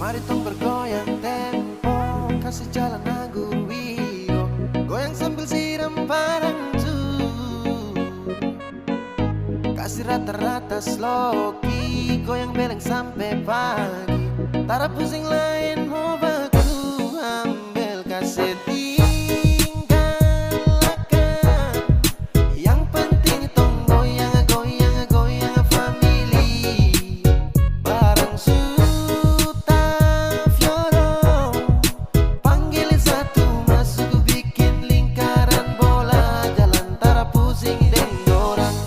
Mari tong bergoyang tempo, kasih jalan anggur wiro, goyang sambil siram parantu, kasih rata-rata sloki, goyang beleng sampai pagi. Tara pusing lain mau baku, ambil kaset tinggalkan. Yang penting tong goyang, goyang, goyang family. Barang suta fioro, panggilin satu masuk bikin lingkaran bola, jalan tara pusing deng dorang,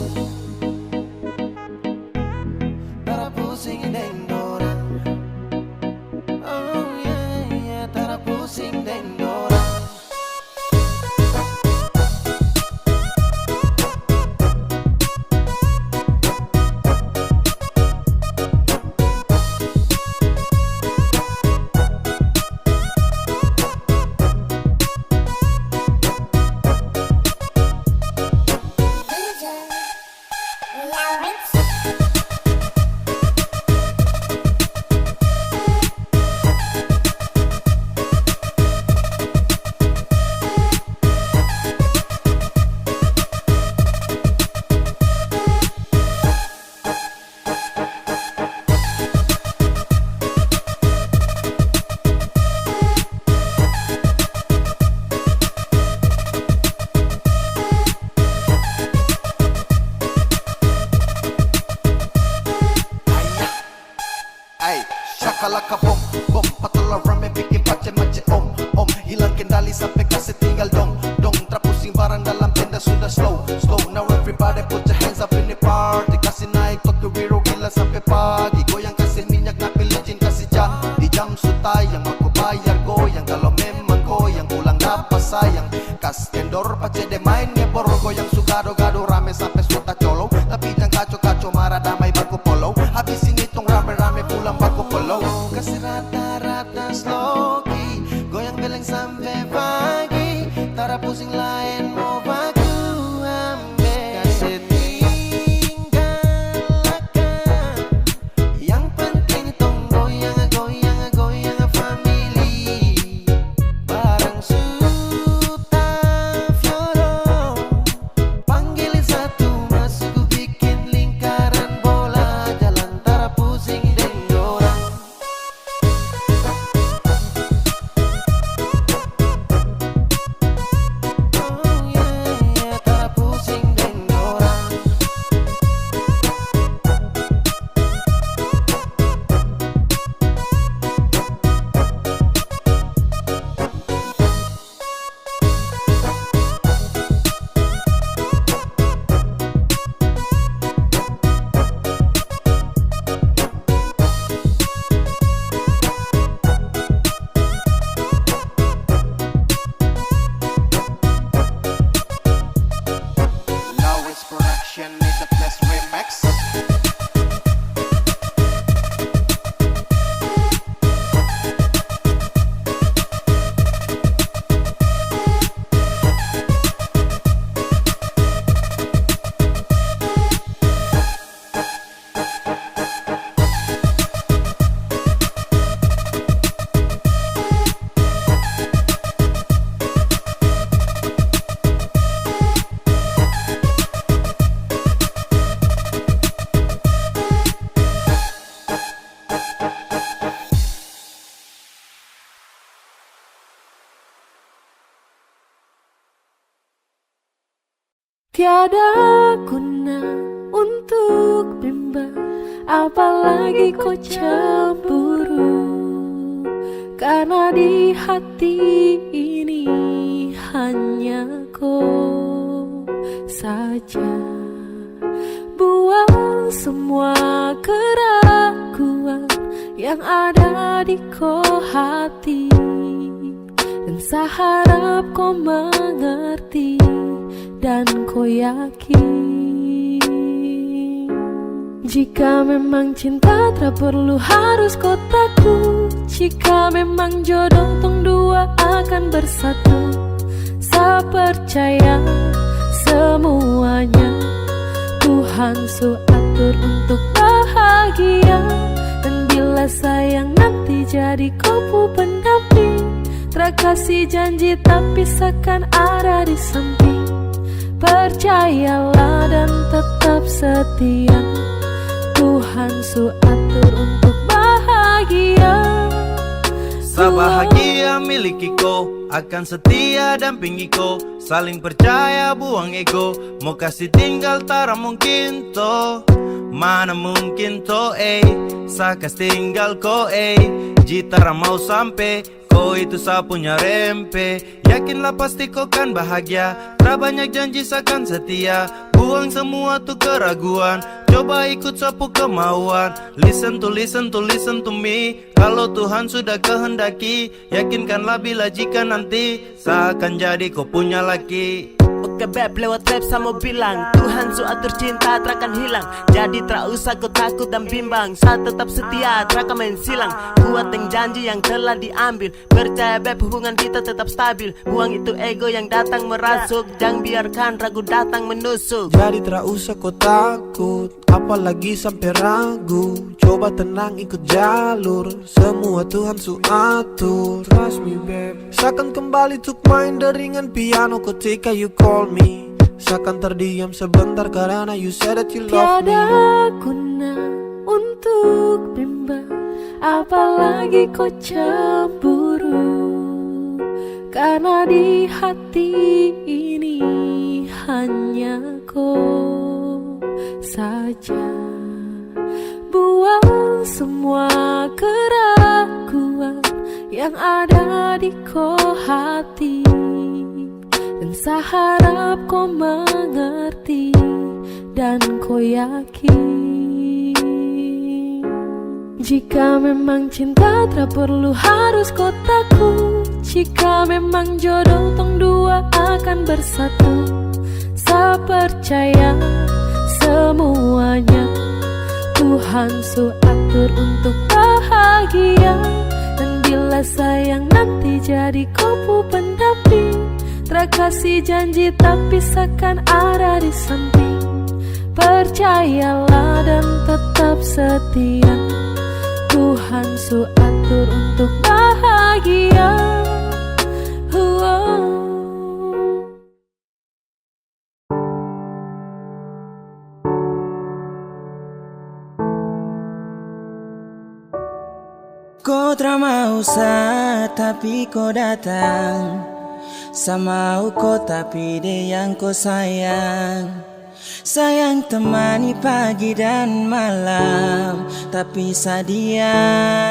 tara pusing deng dorang. Oh yeah, yeah, tara pusing deng dorang. Ay, shakalaka bom, bom, patulah rame bikin pace-mace om, hilang kendali sampai kasih tinggal dong, terpusing barang dalam tenda sudah slow, now everybody put your hands up in the party, kasih naik Tokyo Wiro gila sampai pagi, goyang kasih minyak napi licin kasih di jam sutai yang aku bayar goyang, kalau memang goyang pulang dapat sayang, kas kendor pace de main ngebor, goyang sugado-gado rame sampai suta colo, tapi jangan kaco-kaco marah damai baku polo, habisin itong rame-rame pulang baku polo. Kasih rata-rata sloki, goyang beleng sampai pagi, tara pusing lain mau baku ambil kasih tinggalkan. Yang penting tong goyang, goyang, goyang family. Barang suta fioro, panggilin satu masuk bikin lingkaran bola, jalan tara pusing deng dorang. Oh yeah, yeah, tara pusing deng dorang. Lawrence Production is a best remix. Tiada guna untuk bimbang, apalagi kau cemburu, karena di hati ini hanya kau saja. Buang semua keraguan yang ada di kau hati, dan saya harap kau mengerti dan kau yakin. Jika memang cinta tak perlu harus kau takut, jika memang jodoh tong dua akan bersatu, saya percaya semuanya Tuhan su atur untuk bahagia. Dan bila sayang nanti jadi kopu pendamping. Terkasih janji tapi seakan ada di samping. Percayalah dan tetap setia, Tuhan su atur untuk bahagia. Sabahagia miliki ko, akan setia dampingi ko. Saling percaya buang ego, mau kasih tinggal tara mungkin to. Mana mungkin to sakas tinggal ko Jitara mau sampai, ko itu sa punya rempe. Yakinlah pasti kau kan bahagia, tak banyak janji seakan setia. Buang semua tuh keraguan, coba ikut sapu kemauan. Listen to me. Kalau Tuhan sudah kehendaki, yakinkanlah bila jika nanti seakan jadi kau punya laki. Oke beb, lewat web sama bilang Tuhan su atur cinta terakan hilang. Jadi tak usah kau takut dan bimbang, saat tetap setia terakan main silang. Kuat yang janji yang telah diambil, percaya beb hubungan kita tetap stabil. Buang itu ego yang datang merasuk, jangan biarkan ragu datang menusuk. Jadi tak usah kau takut, apalagi sampai ragu. Coba tenang ikut jalur, semua Tuhan su atur. Trust me babe. Seakan kembali tuk main deringan piano ketika you call me. Seakan terdiam sebentar karena you said that you love me. Tiada guna untuk bimbang, apalagi kau cemburu. Karena di hati ini hanya kau saja. Buang semua keraguan yang ada di kau hati, dan saya harap kau mengerti dan kau yakin. Jika memang cinta tak perlu harus kau takut. Jika memang jodoh tong dua akan bersatu, saya percaya semuanya Tuhan su atur untuk bahagia. Dan bila sayang nanti jadi kopu pendamping, terkasih janji tapi seakan ada di samping. Percayalah dan tetap setia, Tuhan su atur untuk bahagia. Kau tak mau tapi kau datang. Sama kau tapi dia yang kau sayang. Sayang temani pagi dan malam, tapi saya diam.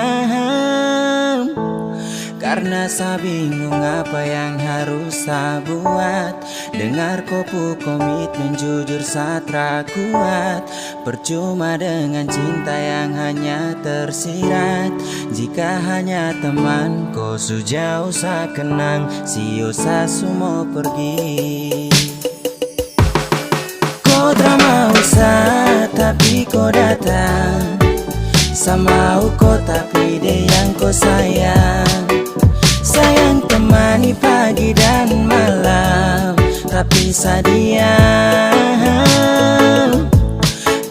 Karena saya bingung apa yang harus saya buat. Dengar kopu komitmen jujur saya tak kuat. Percuma dengan cinta yang hanya tersirat. Jika hanya teman kau sejauh saya kenang, sio saya semua pergi. Kau tak mau tapi kau datang. Sama kau tapi dia yang kau sayang. Sayang temani pagi dan malam, tapi saya diam.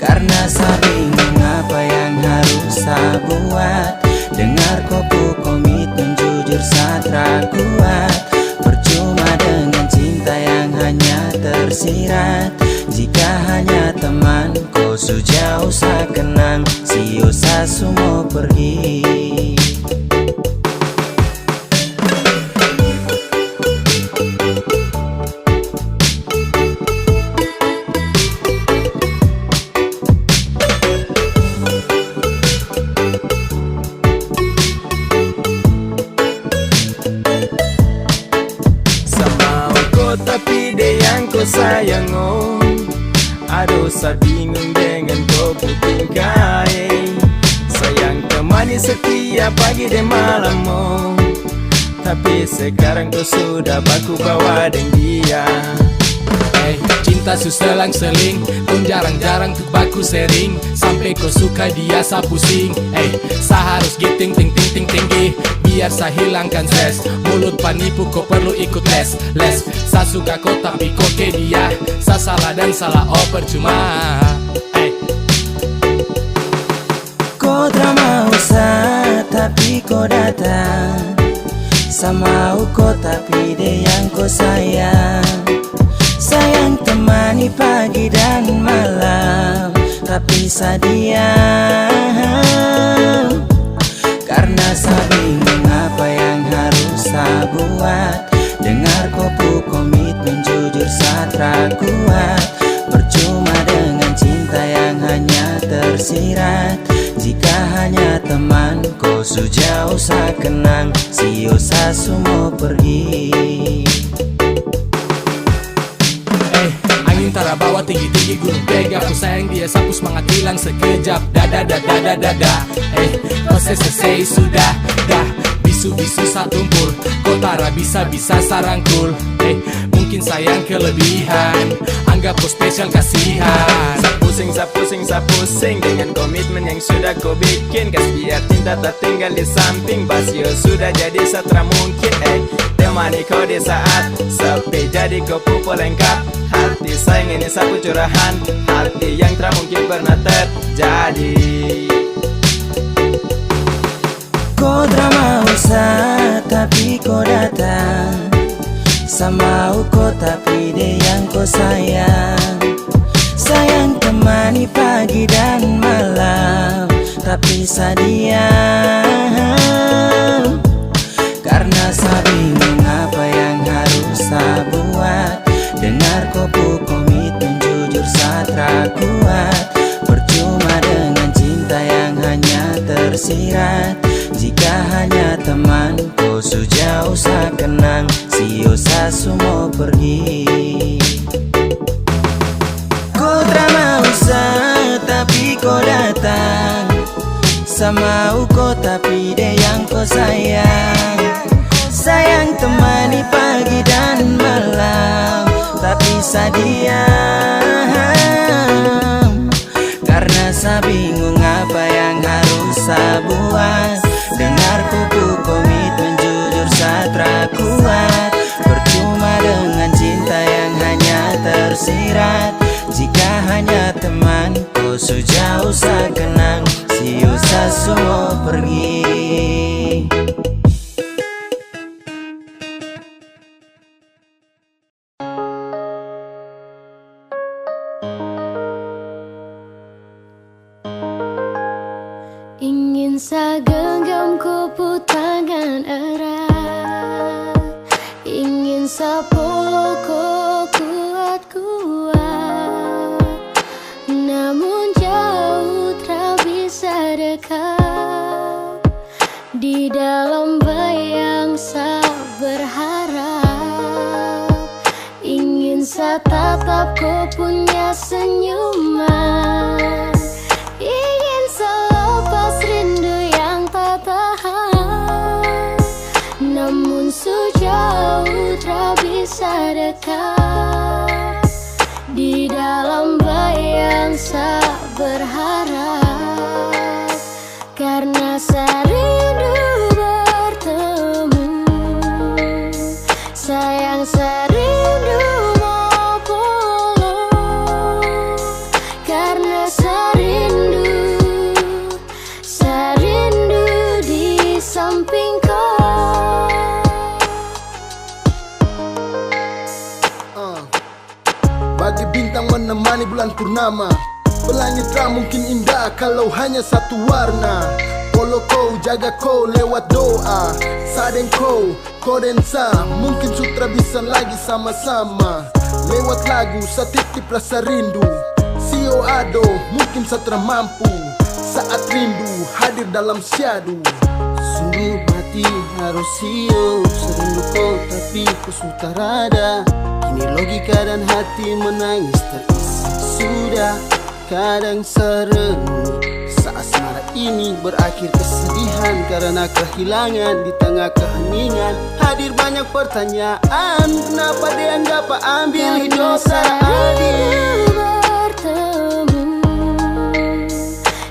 Karena saya bingung apa yang harus saya buat. Dengar kopu komitmen jujur saya tak kuat. Percuma dengan cinta yang hanya tersirat. Jika hanya teman kau sejauh saya kenang, sio saya semua pergi. Tapi dia yang kau sayang aduh saya bingung dengan kau tingkai. Sayang temani setiap pagi dan malam tapi sekarang kau sudah baku bawa dengan dia. Cinta su selang-seling, kau jarang-jarang tuh baku sering. Sampai kau suka dia sa pusing. Sa harus giting ting ting ting tinggi, biar sa hilangkan stres. Mulut penipu kau perlu ikut les. Sa suka kau tapi kau ke dia. Sa salah dan salah percuma. Kau tak mau tapi kau datang. Sama kau tapi dia yang kau sayang. Sayang temani pagi dan malam, tapi sadiam. Karena saya bingung apa yang harus saya buat. Dengar kopu komitmen jujur satra kuat. Percuma dengan cinta yang hanya tersirat. Jika hanya teman kau sejauh saya kenang, siosa semua pergi. Angin tara bawa tinggi-tinggi gunung pega. Aku sayang dia sapu semangat hilang sekejap. Dada dada dada dada. Kau selesai sudah dah. Bisu-bisu satumpul. Kau tara bisa-bisa sarangkul. Mungkin sayang kelebihan. Anggap kau spesial kasihan. Sapusing dengan komitmen yang sudah kau bikin. Kasih biar cinta tak tinggal di samping. Basio sudah jadi satra mungkin. Temani kau di saat sepi, jadi kau pupul lengkap. Hati sayang ini sapu curahan, hati yang tak mungkin pernah terjadi. Kau drama usah tapi kau datang. Sama kau tapi dia yang kau sayang. Sayang temani pagi dan malam, tapi sadiam. Karena saya bingung apa yang harus saya buat. Dengar kopu komitmen jujur satra kuat. Percuma dengan cinta yang hanya tersirat. Jika hanya teman kau sejauh saya kenang, siosa semua pergi. Kau drama usah tapi kau datang. Sama kau tapi dia yang kau sayang. Sayang temani pagi dan malam, tapi sadiam. Karena saya bingung apa yang harus saya buat. Dengar kupu komitmen jujur satra kuat. Percuma dengan cinta yang hanya tersirat. Jika hanya teman kau sejauh saya kenang, siosa semua pergi. Ingin saya genggam kupu tangan erat. Ingin saya peluk kuat-kuat. Namun jauh tak bisa dekat. Di dalam bayang saya berharap. Ingin saya tatap kau punya senyuman. Ingin selepas rindu yang tak tahan. Namun sejauh tak bisa dekat. Di dalam bayang saya berharap. Karena saya rindu bertemu. Sayang saya rindu mau pulang. Karena saya rindu di samping kau. Bagi bintang menemani bulan purnama. Pelangit tak mungkin indah kalau hanya satu warna. Polo kau, jaga kau lewat doa. Sadeng kau, dan sa. Mungkin sutra bisa lagi sama-sama. Lewat lagu, satitip rasa rindu. Sio ado, mungkin satra mampu. Saat rindu hadir dalam syadu. Sungguh mati harus sio. Serindu kau tapi ku sutarada. Kini logika dan hati menangis terisi. Sudah kadang serenung. Saat asmara ini berakhir kesedihan. Karena kehilangan di tengah keheningan. Hadir banyak pertanyaan. Kenapa dianggap ambil hidup secara adil. Bertemu.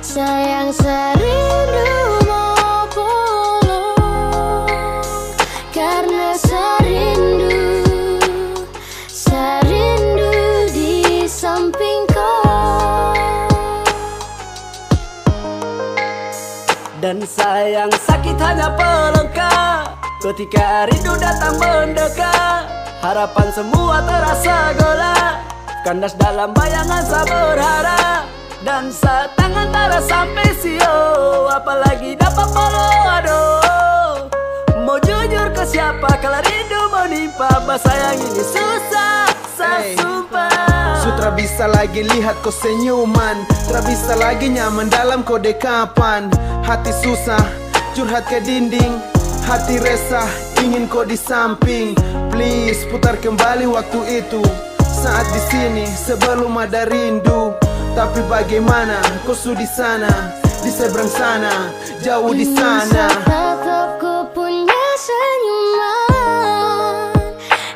Sayang saya rindu mau pulang. Karena saya rindu di samping kau. Dan sayang sakit hanya pelengkap ketika rindu datang mendekat. Harapan semua terasa gelap, kandas dalam bayangan saya berharap. Dan saat tangan tak sampai sio, apalagi dapat follow aduh. Mau jujur ke siapa kalau rindu menimpa, bah sayang ini susah, saya sumpah. Sutra bisa lagi lihat kau senyuman, tak bisa lagi nyaman dalam kode kapan. Hati susah, curhat ke dinding, hati resah, ingin kau di samping. Please putar kembali waktu itu, saat di sini sebelum ada rindu. Tapi bagaimana kau di sana, di seberang sana, jauh di sana. Tetap ku punya senyuman,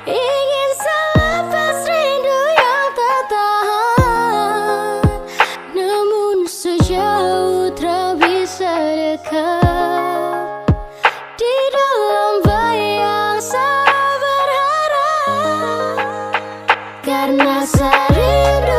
ingin selepas rindu yang tak tahan. Namun sejauh tak bisa dekat, di dalam bayang saya berharap. Karena saya rindu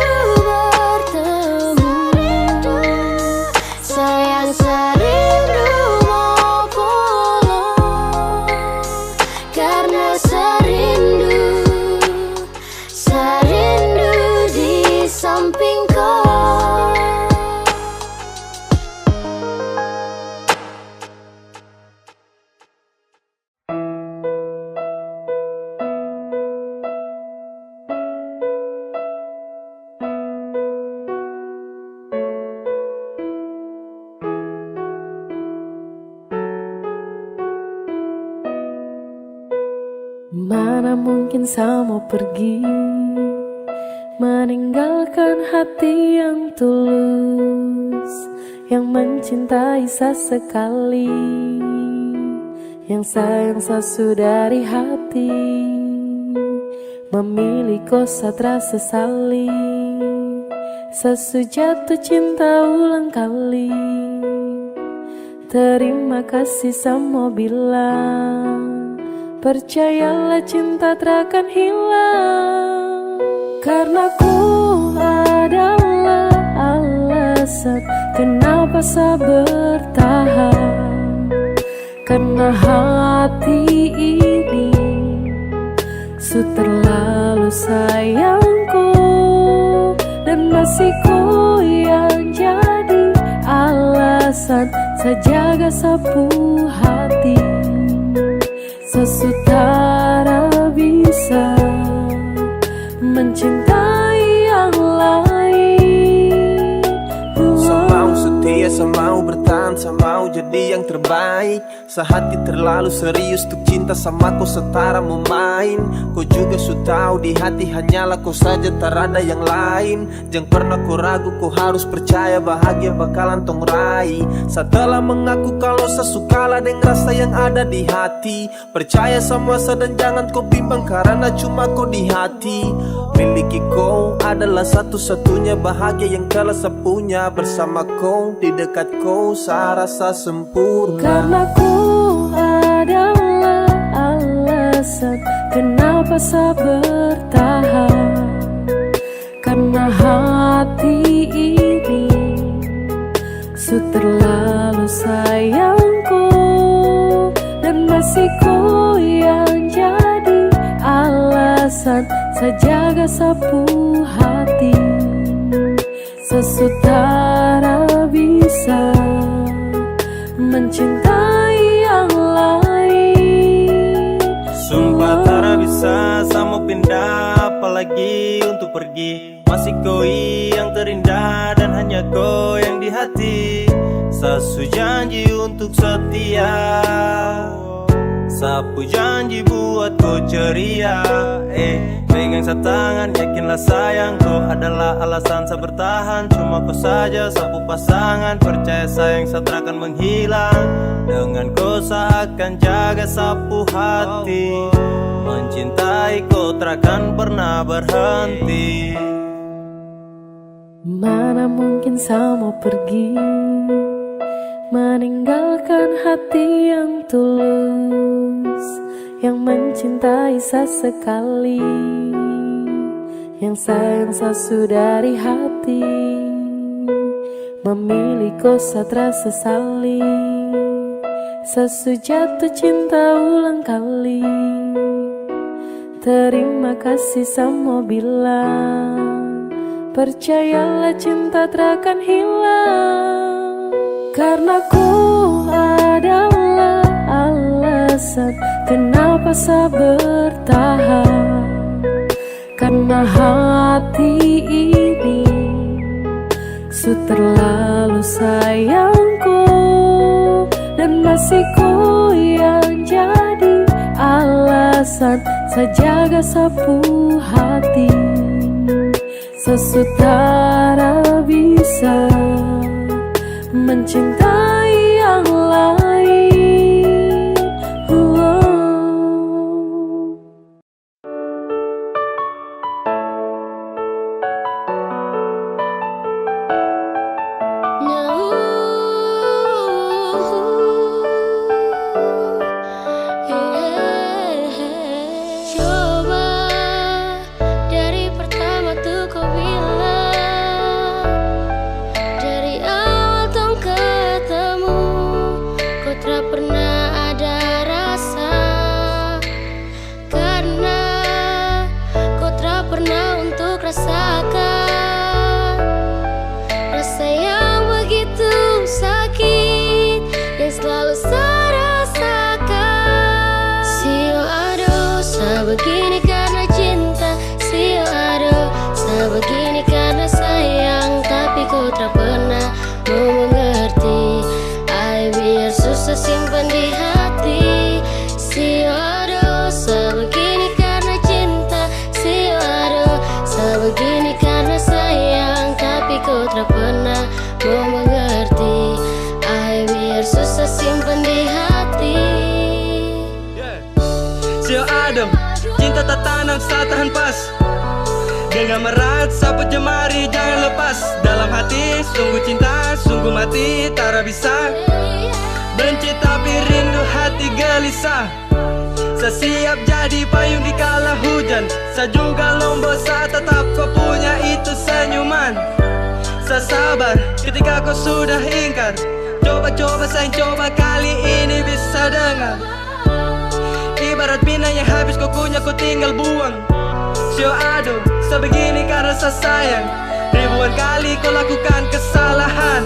mana mungkin saya mau pergi, meninggalkan hati yang tulus, yang mencintai sesekali, yang sayang sesudah dari hati. Memilih kosa terasa sesali, sesujatuh cinta ulang kali. Terima kasih sama bilang, percayalah cinta takkan hilang. Karena ku adalah alasan kenapa saya bertahan. Karena hati ini terlalu sayangku, dan masih ku yang jadi alasan saya jaga sapu hati. Sesutara bisa mencintai yang lain. Semau setia, semau bertahan, semau jadi yang terbaik. Sehati terlalu serius untuk cinta sama kau setara memain. Kau juga su tahu di hati hanyalah kau saja, tak ada yang lain. Jangan pernah kau ragu, kau harus percaya bahagia bakalan tong raih. Setelah mengaku kalau sesukalah dengan rasa yang ada di hati, percaya sama saya dan jangan kau bimbang karena cuma kau di hati. Miliki kau adalah satu-satunya bahagia yang telah saya punya. Bersama kau, di dekat kau, saya rasa sempurna. Karena ku adalah alasan kenapa saya bertahan. Karena hati ini terlalu sayangku, dan masih ku yang jadi alasan saya jaga sapu hati. Sesutara bisa mencintai yang lain. Sumpah tak bisa sama pindah, apalagi untuk pergi. Masih kau yang terindah dan hanya kau yang di hati. Sasu janji untuk setia, sapu janji buat kau ceria. Pegang setangan, yakinlah sayang, kau adalah alasan saya bertahan. Cuma kau saja sapu pasangan, percaya sayang saya takkan menghilang. Dengan kau saya akan jaga sapu hati. Mencintai kau takkan pernah berhenti. Mana mungkin saya mau pergi, meninggalkan hati yang tulus, yang mencintai sesekali, yang sayang sesudah dari hati. Memilih kosa terasa sesali, Sesu jatuh cinta ulang kali. Terima kasih sama bilang, percayalah cinta takkan hilang. Karena ku adalah alasan kenapa saya bertahan. Karena hati ini terlalu sayangku, dan masih ku yang jadi alasan saya jaga sapu hati. Sesutara bisa mencintai yang lain. Begini karena cinta, sio aduh. Sebegini karena sayang, tapi kau tak pernah mau mengerti. Ay, biar susah simpan di hati. Sio aduh, sebegini karena cinta, sio aduh. Sebegini karena sayang, tapi kau tak pernah mau mengerti. Ay, biar susah simpan di hati. Sio aduh, cinta tak tanam, saya tahan pas. Genggam erat, sapu jemari, jangan lepas. Dalam hati, sungguh cinta, sungguh mati, tak bisa benci tapi rindu hati gelisah. Saya siap jadi payung di kala hujan. Saya juga lombok, saya tetap kau punya itu senyuman. Saya sabar ketika kau sudah ingkar. Coba-coba sayang, coba kali ini bisa dengar. Ibarat pinang yang habis kau kunyah, kau tinggal buang. Sio aduh, sebegini karena saya sayang. Ribuan kali kau lakukan kesalahan.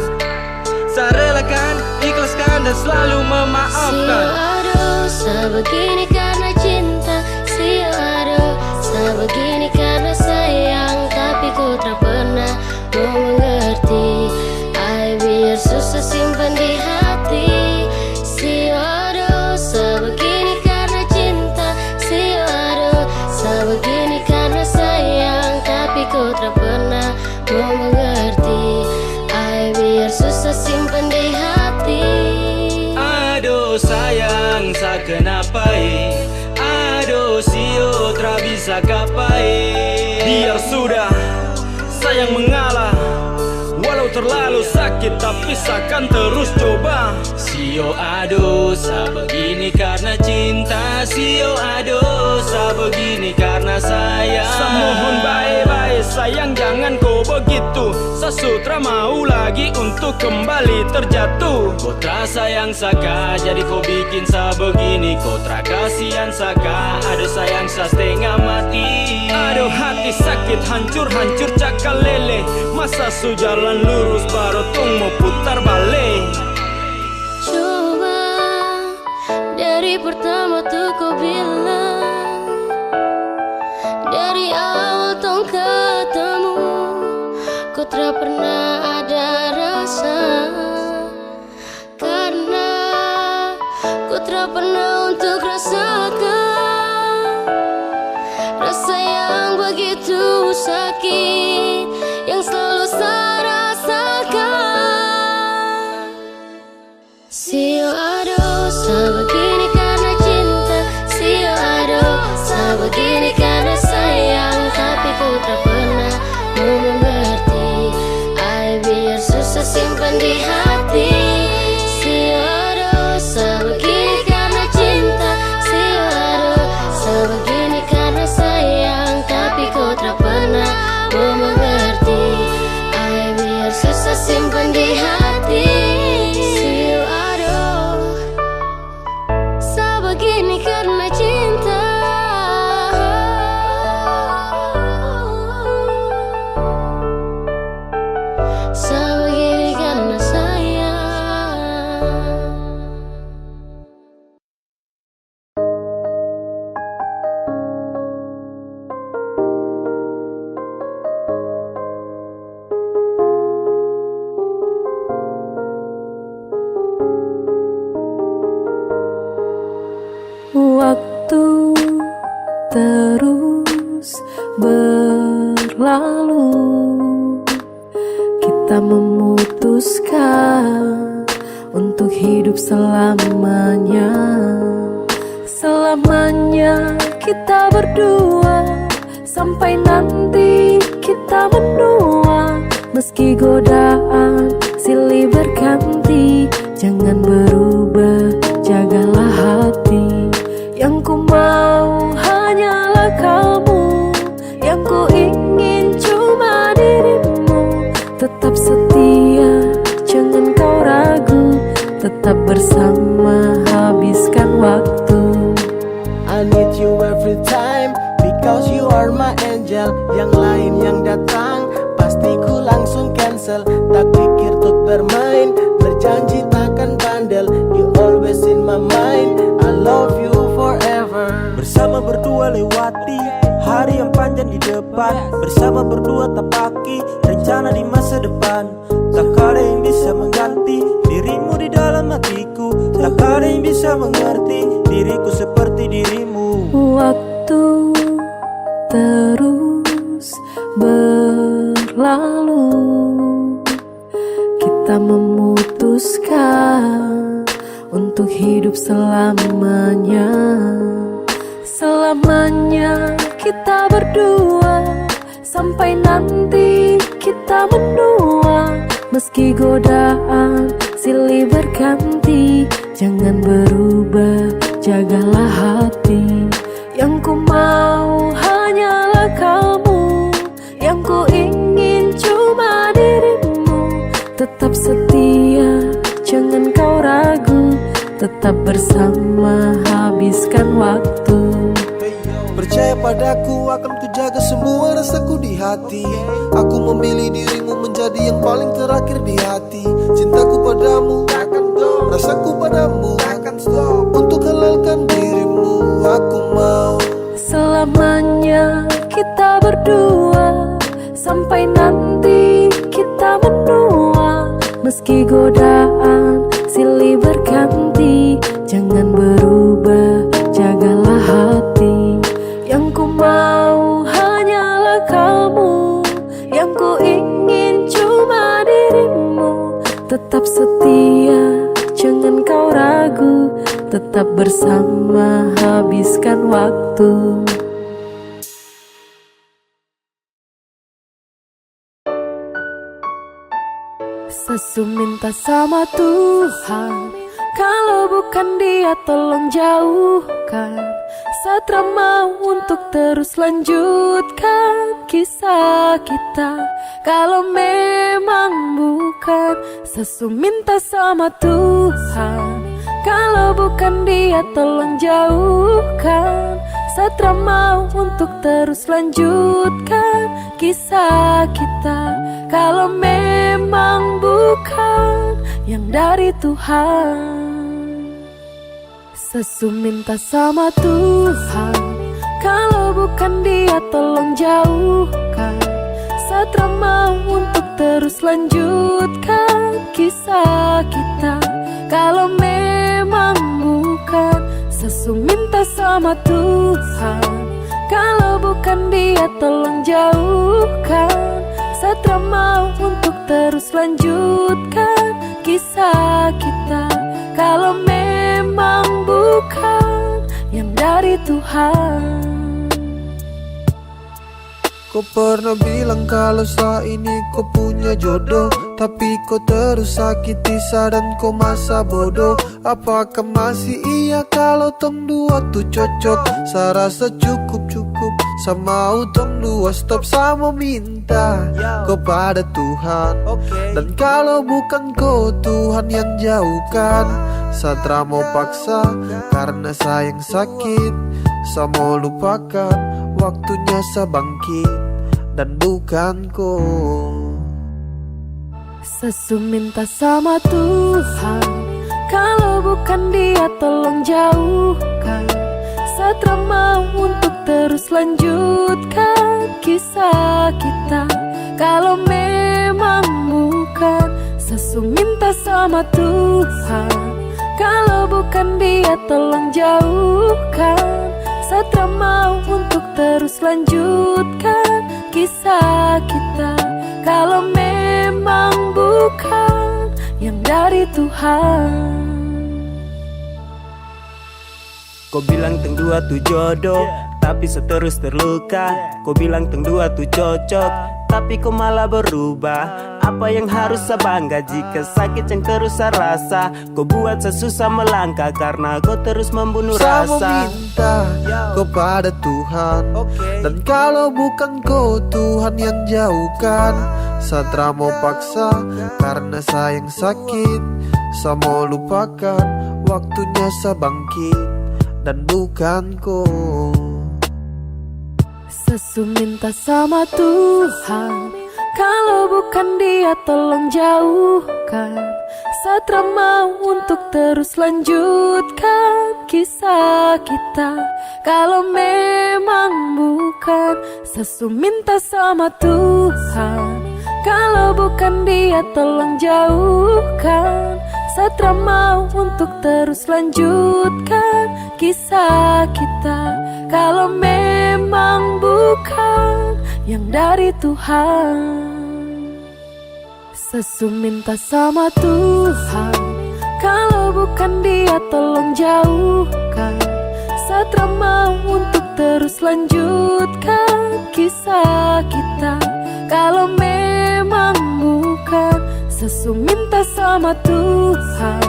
Saya relakan, ikhlaskan dan selalu memaafkan. Sio aduh, sebegini karena cinta. Sio aduh, sebegini karena sayang, tapi kau tak pernah mau mengerti. Ay, biar susah simpan di hati. Sio aduh, sebegini karena cinta. Sio aduh, sebegini karena sayang, tapi kau tak pernah mau mengerti. Ay, biar susah simpan di hati. Aduh sayang, saya kenapa? Aduh sio tak bisa kapai. Biar sudah, sayang mengalah. Walau terlalu sakit, tapi saya akan terus coba. Sio aduh, saya begini karena cinta. Sio aduh, saya begini karena sayang. Saya mohon baik-baik sayang, jangan kau begitu. Saya sutra mau lagi untuk kembali terjatuh. Kau tak sayang saka, jadi kau bikin saya begini. Kau tak kasihan saka, aduh sayang saya setengah mati. Aduh hati sakit, hancur-hancur cakal lele. Masa su jalan lurus baru tung mau putar balik. Coba dari pertama tuh kau bilang, dari awal tong ketemu, kau tak pernah ada rasa. Karena kau tak pernah untuk rasakan rasa yang begitu sakit, yang selalu saya rasakan. Sio aduh, sebegini karena cinta. Sio aduh, sebegini karena sayang, tapi kau tak pernah mau mengerti. Ay, biar susah simpan di hati. Sio aduh, sebegini karena cinta. Sio aduh, sebegini karena sayang, tapi kau tak pernah mau mengerti. Ay, biar susah simpan di hati. Sio aduh, selamanya. Selamanya kita berdua, sampai nanti kita menua. Meski godaan silih berganti, jangan berubah, jagalah hati. Yang ku mau hanyalah kamu, yang ku ingin cuma dirimu. Tetap setia, jangan kau ragu, tetap bersama, habiskan waktu. I need you every time, because you are my angel. Yang lain yang datang, pasti ku langsung cancel. Tak pikir untuk bermain, berjanji takkan bandel. You always in my mind, I love you forever. Bersama berdua lewati hari yang panjang di depan. Bersama berdua tapaki rencana di masa depan. Tak ada yang bisa mengganti dirimu di dalam hatiku. Tak ada yang bisa mengerti diriku seperti dirimu. Waktu terus berlalu, kita memutuskan untuk hidup selamanya. Selamanya kita berdua, sampai nanti kita menua. Meski godaan silih berganti, jangan berubah, jagalah hati. Yang ku mau hanyalah kamu, yang ku ingin cuma dirimu. Tetap setia, jangan kau ragu, tetap bersama, habiskan waktu. Percaya padaku, akan ku jaga semua rasaku di hati. Aku memilih dirimu menjadi yang paling terakhir di hati. Cintaku padamu akan stop, rasaku padamu akan stop. Untuk halalkan dirimu, aku mau selamanya kita berdua, sampai nanti kita menua. Meski godaan silih berganti, jangan berubah, jagalah hati. Yang ku mau hanyalah kamu, yang ku ingin cuma dirimu. Tetap setia, jangan kau ragu, tetap bersama, habiskan waktu. Sesu minta sama Tuhan, kalau bukan Dia tolong jauhkan. Satra mau untuk terus lanjutkan kisah kita. Kalau memang bukan, Sesu minta sama Tuhan, kalau bukan Dia tolong jauhkan. Satra mau untuk terus lanjutkan kisah kita. Kalau memang bukan yang dari Tuhan. Sesu minta sama Tuhan, kalau bukan Dia tolong jauhkan. Satra mau untuk terus lanjutkan kisah kita. Kalau memang bukan, Sesu minta sama Tuhan, kalau bukan Dia tolong jauhkan. Satra mau untuk terus lanjutkan kisah kita. Kalau memang bukan yang dari Tuhan. Kau pernah bilang kalau saat ini kau punya jodoh, tapi kau terus sakiti dan kau masa bodoh. Apakah masih iya kalau tong dua tuh cocok? Saya rasa cukup sama utong dua stop sama minta kepada Tuhan. Dan kalau bukan kau Tuhan yang jauhkan, Satra mau paksa karena sayang sakit. Saya mau lupakan, waktunya saya bangkit dan bukan kau. Sesu minta sama Tuhan, kalau bukan Dia tolong jauhkan. Satra mau untuk terus lanjutkan kisah kita. Kalau memang bukan, Sesu minta sama Tuhan, kalau bukan Dia tolong jauhkan. Satra mau untuk terus lanjutkan kisah kita. Kalau memang bukan yang dari Tuhan. Kau bilang teng dua tu jodoh, tapi seterus terluka. Kau bilang teng dua tu cocok, tapi kau malah berubah. Apa yang harus saya bangga jika sakit yang terus saya rasa? Kau buat saya susah melangkah karena kau terus membunuh Saya rasa. meminta kepada Tuhan, dan kalau bukan kau Tuhan yang jauhkan. Saya mau paksa karena sayang sakit. Saya mau lupakan, waktunya saya bangkit, dan bukan kau. Sesu minta sama Tuhan, kalau bukan dia tolong jauhkan. Satra mau untuk terus lanjutkan kisah kita. Kalau memang bukan, Sesu minta sama Tuhan, kalau bukan dia tolong jauhkan. Satra mau untuk terus lanjutkan kisah kita. Kalau memang bukan yang dari Tuhan. Sesu minta sama Tuhan, kalau bukan dia tolong jauhkan. Satra mau untuk terus lanjutkan kisah kita. Kalau memang bukan, Sesu minta sama Tuhan,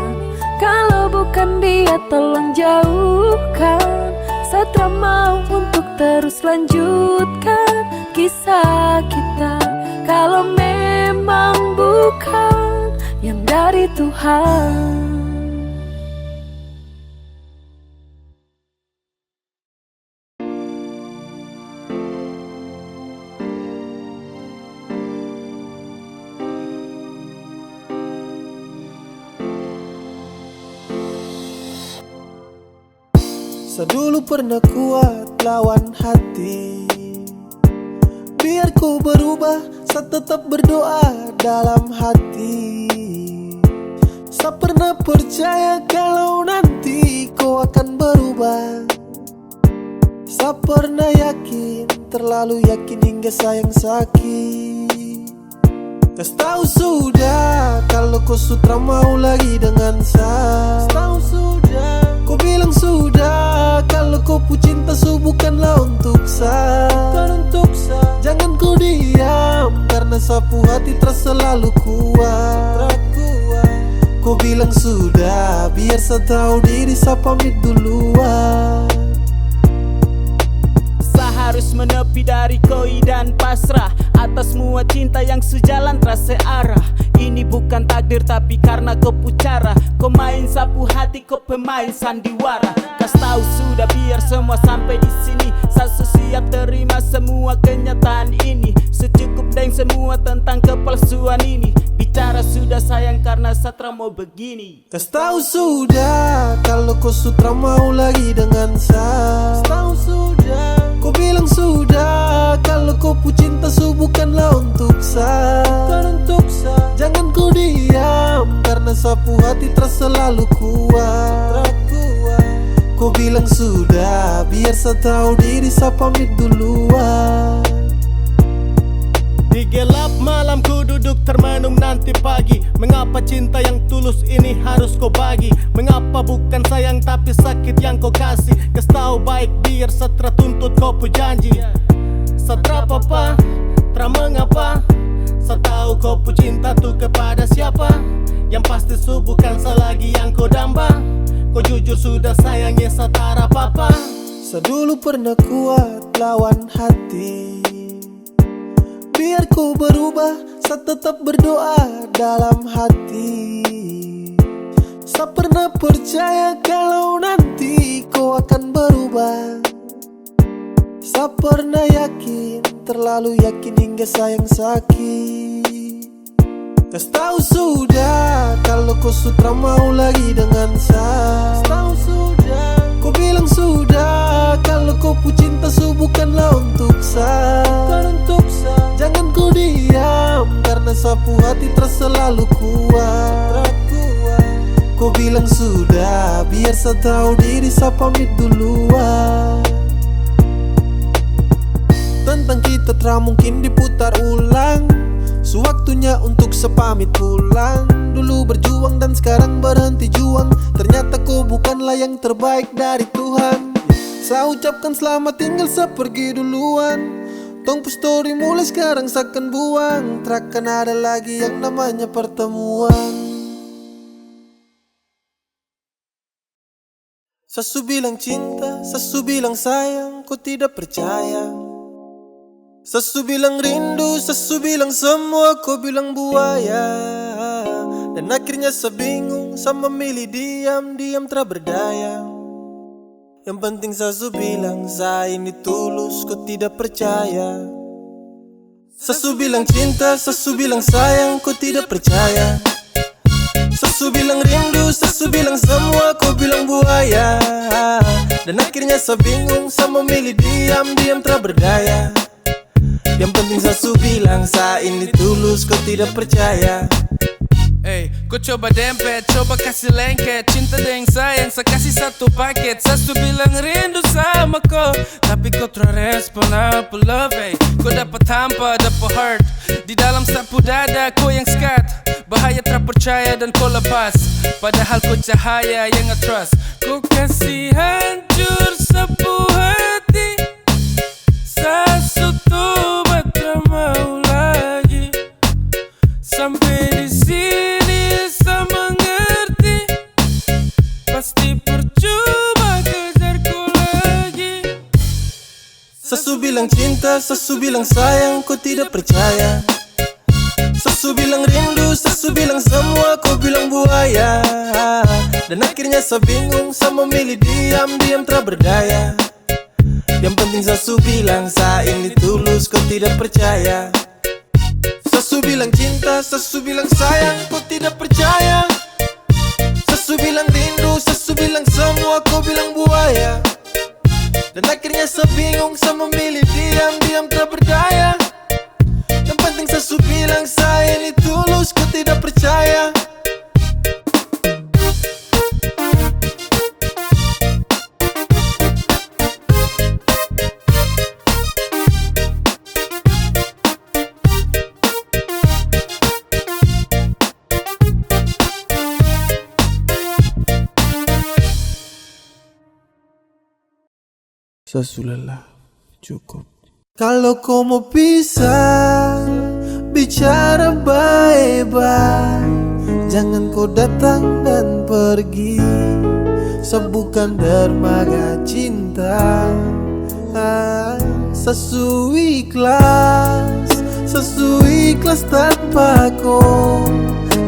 kalau bukan dia tolong jauhkan. Satra mau untuk terus lanjutkan kisah kita. Kalau memang bukan yang dari Tuhan. Saya dulu pernah kuat lawan hati, biar ku berubah, saya tetap berdoa dalam hati. Saya pernah percaya kalau nanti kau akan berubah. Saya pernah yakin, terlalu yakin hingga sayang sakit. Kasih tahu sudah kalau kau sutra mau lagi dengan saya. Kasih tahu sudah, kau bilang sudah kalau kau pu cinta bukanlah untuk saya. Jangan kau diam, karena sapu hati terasa selalu kuat. Kau bilang sudah, biar saya tahu diri, saya pamit duluan. Harus menepi dari koi dan pasrah atas semua cinta yang sejalan terasa arah. Ini bukan takdir tapi karena kau pucara. Kau main sapu hati, kau pemain sandiwara. Kas tahu sudah biar semua sampai di sini. Saya siap terima semua kenyataan ini. Secukup dengan semua tentang kepalsuan ini. Bicara sudah sayang karena Satra mau begini. Kas tahu sudah kalau kau sutra mau lagi dengan saya. Kas tahu sudah, kau bilang sudah kalau kau pu cinta bukanlah untuk saya. Jangan kau diam, karena sapu hati terasa selalu kuat. Kau bilang sudah, biar saya tahu diri, saya pamit duluan. Di gelap malam ku duduk termenung nanti pagi. Mengapa cinta yang tulus ini harus kau bagi? Mengapa bukan sayang tapi sakit yang kau kasih? Kas tahu baik biar Satra tuntut kau pu janji. Satra papa, tra mengapa? Saya tahu kau pu cinta tuh kepada siapa? Yang pasti bukan saya lagi yang kau damba. Kau jujur sudah sayangnya Satara papa. Saya dulu pernah kuat lawan hati, biar ku berubah, saya tetap berdoa dalam hati. Saya pernah percaya kalau nanti kau akan berubah. Saya pernah yakin, terlalu yakin hingga sayang sakit. Kas tahu sudah kalau kau sutra mau lagi dengan saya. Kas tahu sudah, kau bilang sudah kalau kau pu cinta bukanlah untuk saya. Jangan kau diam, karena sapu hati terasa selalu kuat. Kau bilang sudah, biar saya tahu diri, saya pamit duluan. Tentang kita tak mungkin diputar ulang. Sewaktunya untuk sepamit pulang. Dulu berjuang dan sekarang berhenti juang. Ternyata kau bukanlah adalah yang terbaik dari Tuhan. Saya ucapkan selamat tinggal, saya pergi duluan. Tong story mulai sekarang seakan buang. Takkan ada lagi yang namanya pertemuan. Sesu bilang cinta, sesu bilang sayang, kau tidak percaya. Sesu bilang rindu, sesu bilang semua, kau bilang buaya. Dan akhirnya saya bingung, saya memilih diam, diam tak berdaya. Yang penting sesu bilang saya ini tulus, kau tidak percaya. Sesu bilang cinta, sesu bilang sayang, kau tidak percaya. Sesu bilang rindu, sesu bilang semua, kau bilang buaya. Dan akhirnya saya bingung, saya memilih diam, diam tak berdaya. Yang penting sesu bilang saya ini tulus, kau tidak percaya. Hey, kau coba dempet, coba kasih lengket. Cinta dengan sayang, saya kasih satu paket. Sesu bilang rindu sama kau, tapi kau terrespon apa love. Hey, kau dapat hampa, dapat hurt. Di dalam sapu dada, kau yang skat. Bahaya terpercaya dan kau lepas. Padahal kau cahaya yang nge-trust. Kau kasih hancur sapu hati. Sesu tuh tak mau lagi. Sampai di sini saya mengerti, pasti percuma kejarku lagi. Sesu bilang cinta, sesu bilang sayang, kau tidak percaya. Sesu bilang rindu, sesu bilang semua, kau bilang buaya. Dan akhirnya saya bingung, saya memilih diam, diam tak berdaya. Yang penting sesu bilang saya ini tulus, kau tidak percaya. Sesu bilang cinta, sesu bilang sayang, kau tidak percaya. Sesu bilang rindu, sesu bilang semua, kau bilang buaya. Dan akhirnya saya bingung, saya memilih diam, diam tak berdaya. Yang penting sesu bilang saya ini tulus, kau tidak percaya. Sesu lelah, cukup. Kalau kau mau pisah, bicara baik-baik. Jangan kau datang dan pergi. Sebukan dermaga cinta. Sesu ikhlas tanpa kau.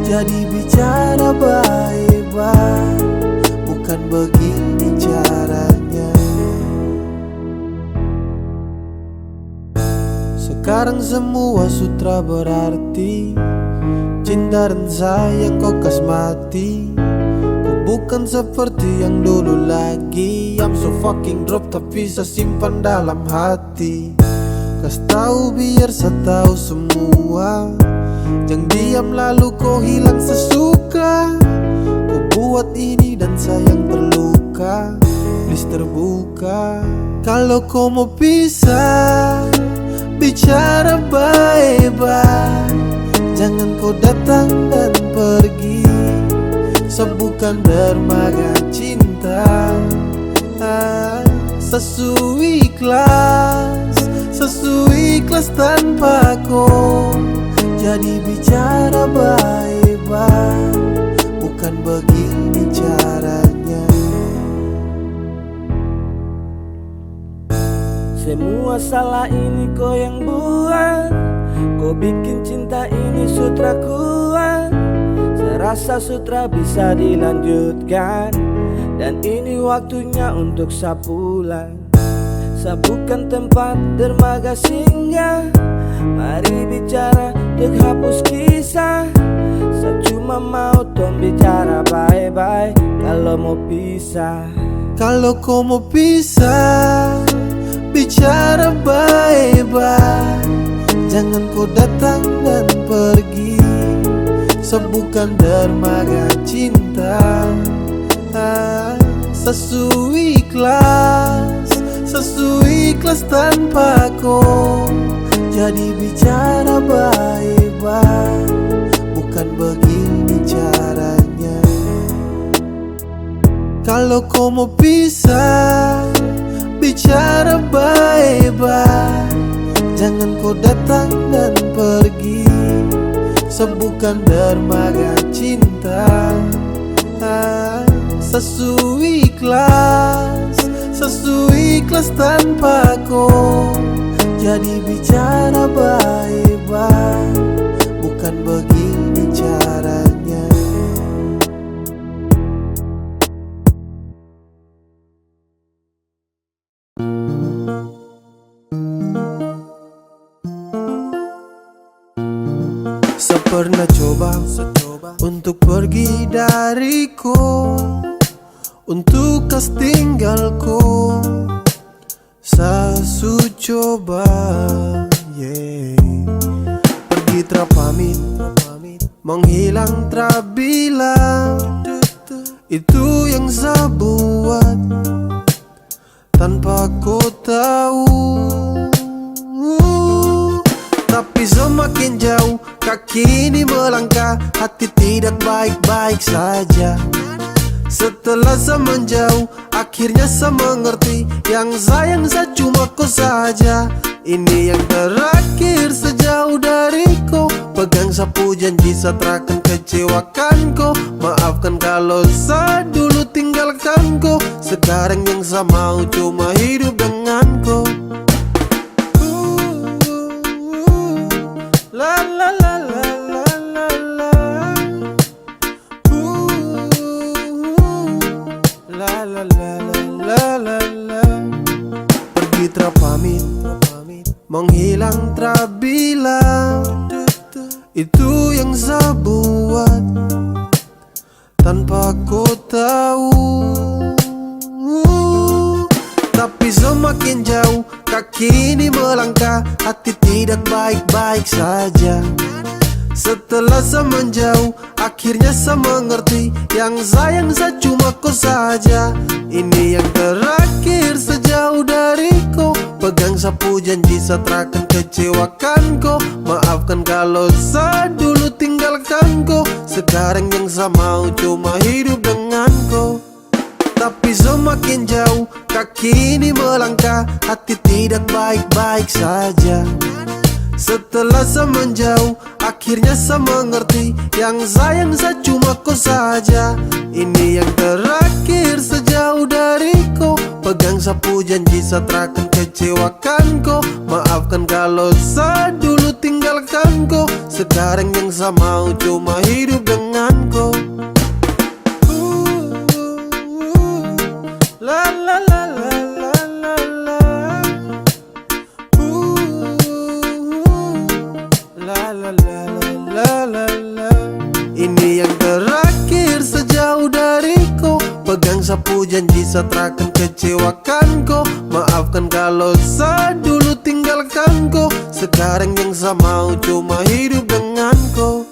Jadi bicara baik-baik. Bukan begini caranya. Sekarang semua sutra berarti. Cinta dan sayang kau kasmati. Kau bukan seperti yang dulu lagi. I'm so fucking drop tapi saya simpan dalam hati. Kas tahu biar saya tahu semua. Jangan diam lalu kau hilang sesuka. Kau buat ini dan sayang terluka. Please terbuka. Kalau kau mau pisah, bicara baik-baik. Jangan kau datang dan pergi. Sebukan dermaga cinta. Sesu ikhlas tanpa kau. Jadi bicara baik-baik. Bukan begini caranya. Semua salah ini kau yang buat. Kau bikin cinta ini sutra kuat. Saya rasa sutra bisa dilanjutkan. Dan ini waktunya untuk saya pulang. Saya bukan tempat dermaga singgah. Mari bicara dek hapus kisah. Saya cuma mau tong bicara baik-baik. Kalau mau pisah. Kalau kau mau pisah, bicara baik-baik. Jangan kau datang dan pergi. Sebukan dermaga cinta. Sesu ikhlas tanpa kau. Jadi bicara baik-baik. Bukan begini caranya. Kalau kau mau pisah, bicara baik-baik. Jangan kau datang dan pergi, sebukan dermaga cinta. Sesuai ikhlas tanpa kau. Jadi bicara baik-baik, bukan begini caranya. Pernah coba untuk pergi dariku, untuk kas tinggalku. Sasu coba, pergi terpamit, menghilang terbilang. Itu yang saya buat tanpa kau tahu. Tapi semakin jauh kaki ini melangkah, hati tidak baik-baik saja. Setelah saya menjauh, akhirnya saya mengerti, yang sayang saya cuma kau saja. Ini yang terakhir sejauh dariku. Pegang sapu janji saya takkan kecewakan kau. Maafkan kalau saya dulu tinggalkan kau. Sekarang yang saya mau cuma hidup dengan kau. La la la la la la la. La la la la la la. Pergi terpamit, menghilang terbilang. Itu yang saya buat tanpa kau tahu. Tapi semakin jauh kaki ini melangkah, hati tidak baik-baik saja. Setelah saya menjauh, akhirnya saya mengerti, yang sayang saya cuma kau saja. Ini yang terakhir sejauh dariku. Pegang sapu janji saya takkan kecewakan kau. Maafkan kalau saya dulu tinggalkan kau. Sekarang yang saya mau cuma hidup dengan kau. Tapi semakin jauh kaki ini melangkah, hati tidak baik-baik saja. Setelah saya menjauh, akhirnya saya mengerti, yang sayang saya cuma kau saja. Ini yang terakhir sejauh dariku. Pegang sapu janji saya takkan kecewakan kau. Maafkan kalau saya dulu tinggalkan kau. Sekarang yang saya mau cuma hidup dengan kau. La la la la la la la. La la la la la la. Ini yang terakhir sejauh dariku. Pegang sapu janji saya takkan kecewakan kau. Maafkan kalau saya dulu tinggalkan kau. Sekarang yang saya mau cuma hidup dengan kau.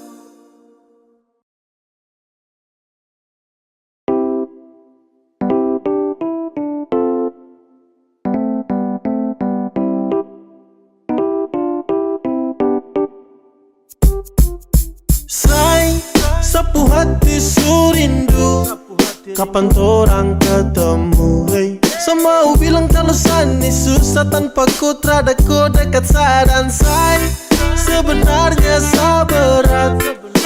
Sapu hati surindu, kapan torang ketemu, hey. Semau bilang kalau sani susah tanpa kau terada kau dekat saya dan saya. Sebenarnya saya berat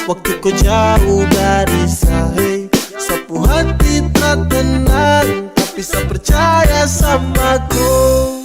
waktu kau jauh dari saya, hey. Sapu hati tak tenang, tapi saya percaya sama kau.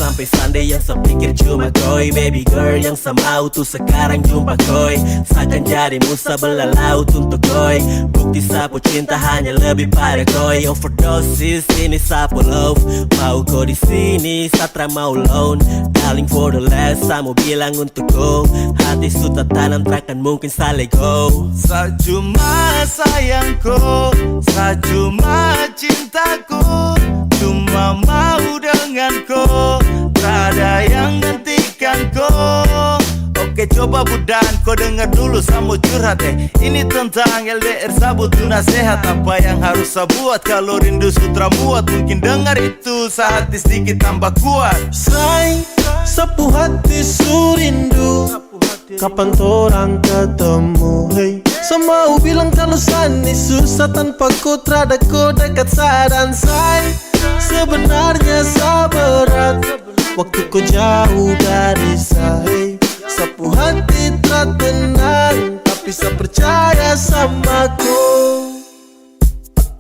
Sampai Sunday yang saya pikir cuma koi. Baby girl yang saya mau tuh sekarang jumpa koi. Seakan jadi musa belalau untuk koi. Bukti sapu cinta hanya lebih pada koi. Overdosis ini sapu love. Mau kau di sini satra mau loan. Darling for the last saya mau bilang untuk kau. Hati sudah tanam takkan mungkin saya let go. Saya cuma sayangku, saya cuma cintaku, cuma mau denganku, tak ada yang gantikan kau. Oke coba budan, kau dengar dulu saya mau curhat Ini tentang LDR sabut tuh nasihat. Apa yang harus saya buat kalau rindu sutra muat. Mungkin dengar itu sehati sedikit tambah kuat. Say, sapu hati surindu, kapan torang ketemu, hey. Semau bilang kalau sani susah tanpa kau terada kau dekat saya dan saya. Sebenarnya sabarat waktu kau jauh dari saya. Sapu hati tak tenang tapi saya percaya sama kau.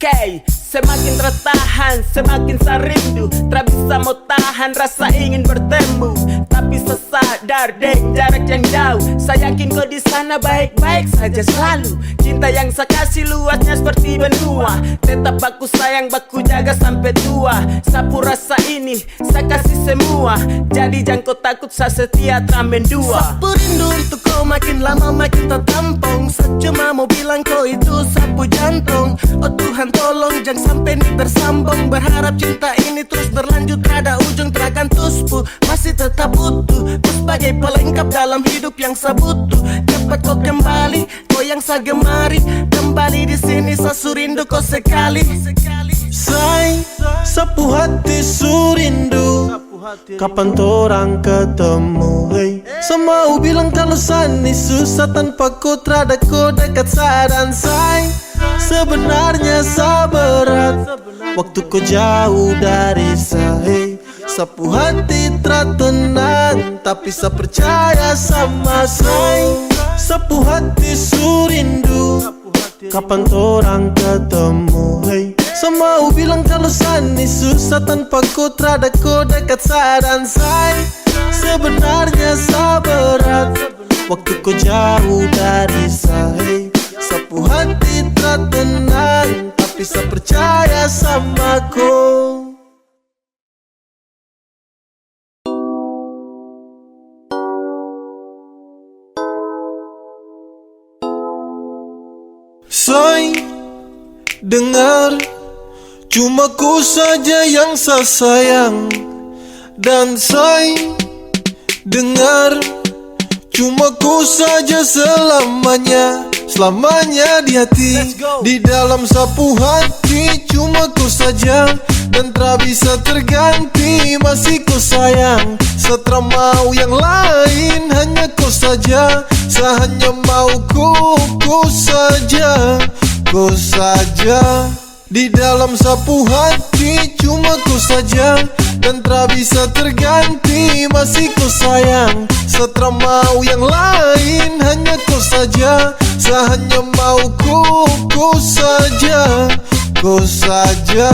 Okay, semakin tertahan, semakin saya rindu. Tak bisa mau tahan rasa ingin bertemu. Tapi saya sadar deng jarak yang jauh. Saya yakin kau di sana baik-baik saja selalu. Cinta yang saya kasih luasnya seperti benua. Tetap baku sayang, baku jaga sampai tua. Sapu rasa ini, saya kasih semua. Jadi jangan kau takut, saya setia tramen dua. Sapu rindu untuk kau makin lama makin tertampung. Saya cuma mau bilang kau itu sapu jantung. Oh Tuhan tolong jangan sampai ini bersambung. Berharap cinta ini terus berlanjut, ada ujung terakan tuspu. Masih tetap utuh, kau sebagai pelengkap dalam hidup yang saya butuh. Cepat kau kembali, kau yang saya gemari. Kembali di sini saya surindu kau sekali. Say, sapu hati surindu, kapan torang ketemu, hey. Semau bilang kalau sani susah tanpa kau terada kau dekat saya dan saya. Sebenarnya sabarat waktu kau jauh dari saya. Sapu hati tak tenang tapi saya percaya sama saya. Sapu hati surindu, kapan torang ketemu, hey. Semau bilang kalau sani susah tanpa kau terada kau dekat saya dan saya. Sebenarnya sabarat waktu kau jauh dari saya. Sapu hati tak tenang tapi saya percaya sama kau. Say, dengar, cuma ku saja yang saya sayang. Dan say, dengar, cuma ku saja selamanya. Selamanya di hati, di dalam sapu hati. Cuma ku saja dan tak bisa terganti. Masih ku sayang, setelah mau yang lain. Hanya ku saja, saya hanya mau ku saja. Ku saja di dalam sapu hati. Cuma ku saja dan tak bisa terganti. Masih ku sayang, setelah mau yang lain. Hanya ku saja, saya hanya mau ku saja. Ku saja.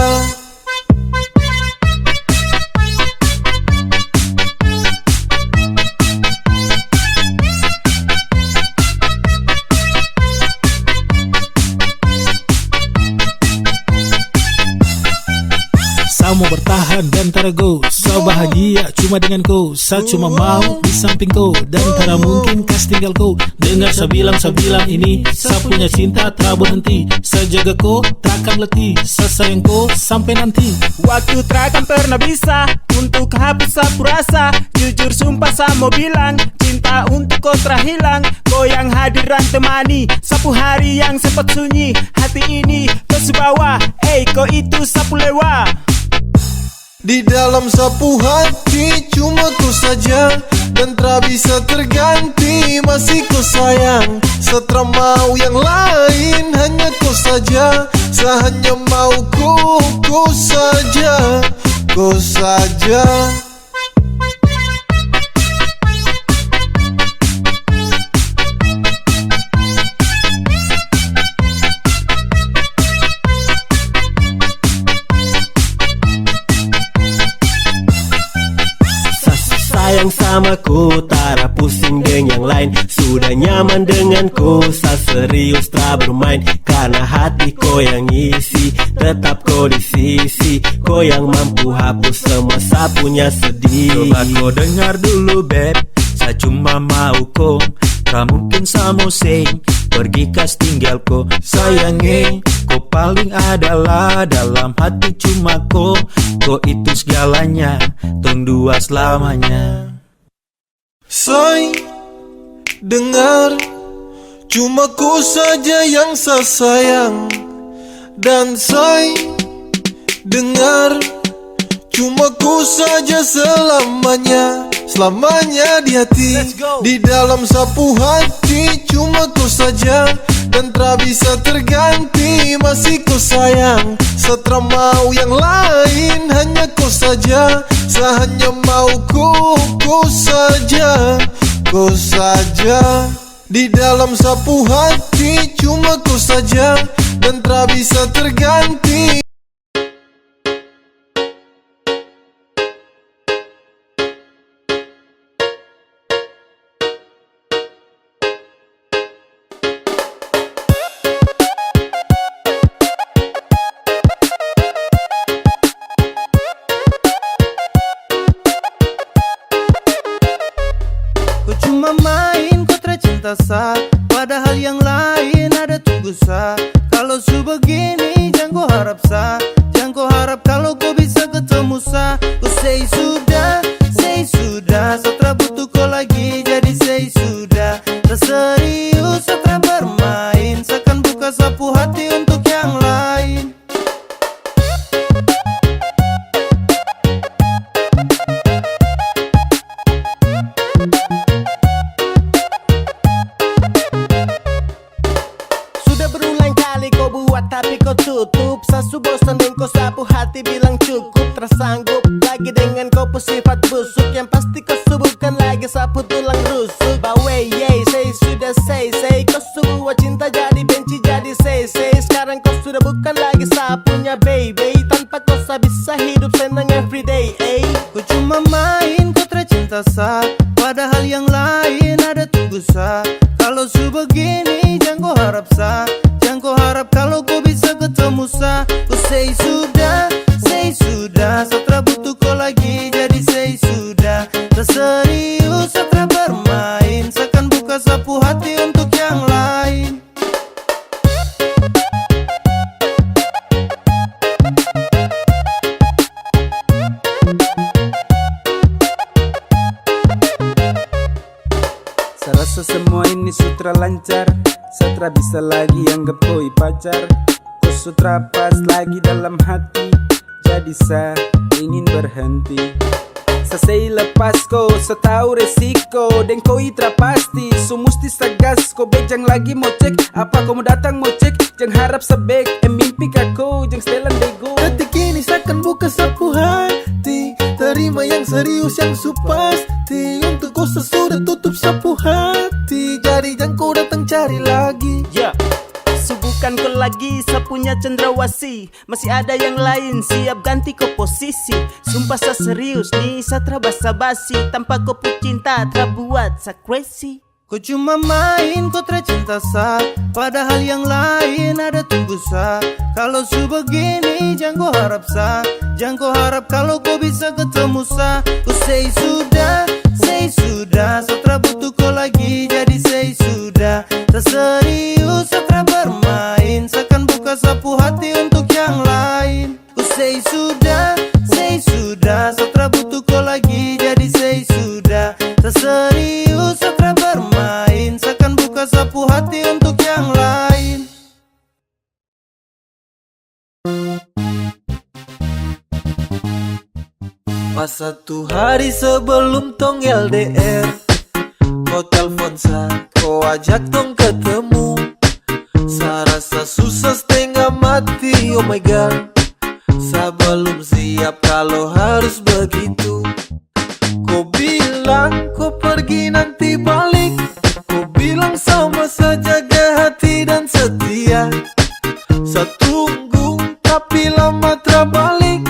Saya mau bertahan dan tarago. Saya bahagia cuma dengan kau. Saya cuma mau di samping kau dan tak mungkin kas tinggal kau. Dengar saya bilang ini, saya punya cinta tak berhenti. Saya jaga kau takkan letih. Saya sayang kau sampai nanti. Waktu takkan pernah bisa untuk hapus sapu rasa. Jujur sumpah saya mau bilang, cinta untuk kau terhilang. Kau yang hadiran temani sapu hari yang sempat sunyi. Hati ini terus bawa, kau itu sapu lewa. Di dalam sapu hati cuma ku saja dan tak bisa terganti. Masih ku sayang, setelah mau yang lain. Hanya ku saja, saya hanya mau ku saja. Ku saja. Sayang sama ku, tak pusing dengan yang lain. Sudah nyaman denganku, saya serius tak bermain. Karena hati kau yang isi, tetap kau di sisi. Kau yang mampu hapus semua saya punya sedih. Coba kau dengar dulu beb, saya cuma mau kau. Tak mungkin saya mau sing, pergi kas tinggal kau. Sayangi, kau paling adalah dalam hati cuma kau. Kau itu segalanya, tong dua selamanya. Say, dengar, cuma ku saja yang saya sayang. Dan say, dengar, cuma ku saja selamanya. Selamanya di hati, di dalam sapu hati, cuma ku saja dan tak bisa terganti. Masih ku sayang, setelah mau yang lain, hanya ku saja. Sehanya mau ku saja, ku saja. Di dalam sapu hati, cuma ku saja dan tak bisa terganti. Cuma main kau tercinta sah, padahal yang lain ada tunggu sah. Kalau su begini jangan kau harap sah, jangan kau harap kalau kau bisa ketemu sah. Kau say sudah, setelah butuh kau lagi jadi say sudah. Terserius setelah bermain, seakan buka sapu hati untuk yang lain. Tapi kau tutup, sasu bosan dan kau sapu hati bilang cukup. Tersanggup lagi dengan kau sifat busuk, yang pasti kau subuhkan lagi sapu tulang rusuk. Bawe yay, say sudah say kau sebuah cinta jadi benci jadi say. Sekarang kau sudah bukan lagi sapunya baby, tanpa kau bisa hidup senang everyday. Kau cuma main kau tercinta sah, padahal yang lain ada tunggu sah. Kalau su begini jangan kau harap sah, jangan kau harap kalau kau bisa ketemu sah. Kau say sudah, setelah butuh kau lagi jadi say sudah. Terserius setelah bermain, seakan buka sapu hati untuk yang lain. Saya rasa semua ini sutra lancar, Satra bisa lagi anggap koi pacar. Kau sutra pas lagi dalam hati, jadi saya ingin berhenti. Selesai lepas kau, setahu resiko, dan kau itra pasti. So musti sagas, kau bejang lagi mau cek. Apa kau mau datang mau cek, jangan harap sebek. Mimpi kau, jangan setelan bego. Detik ini seakan buka sapu hati, terima yang serius yang supasti. Untuk kau sesudah tutup sapu hati, jadi jangan kau datang cari lagi. Subuhkan kau lagi sapunya cendrawasih, masih ada yang lain siap ganti kau posisi. Sumpah saya serius nih, satra basa-basi, tanpa kau cinta terbuat sa crazy. Kau cuma main kau tercinta sah, padahal yang lain ada tunggu sah. Kalau su begini jangan kau harap sah, jangan kau harap kalau kau bisa ketemu sah. Kau say sudah, setelah butuh kau lagi jadi say sudah. Terserius setelah bermain, seakan buka sapu hati untuk yang lain. Kau say sudah, setelah butuh kau lagi jadi say sudah. Terserius setelah bermain, seakan buka sapu hati untuk yang lain. Pas satu hari sebelum tong LDR, kau telpon sa, kau ajak tong ketemu. Sa rasa susah setengah mati, oh my god. Sa belum siap kalau harus begitu. Kau bilang kau pergi nanti balik, kau bilang sama saja jaga hati dan setia. Sa tunggu tapi lama terbalik,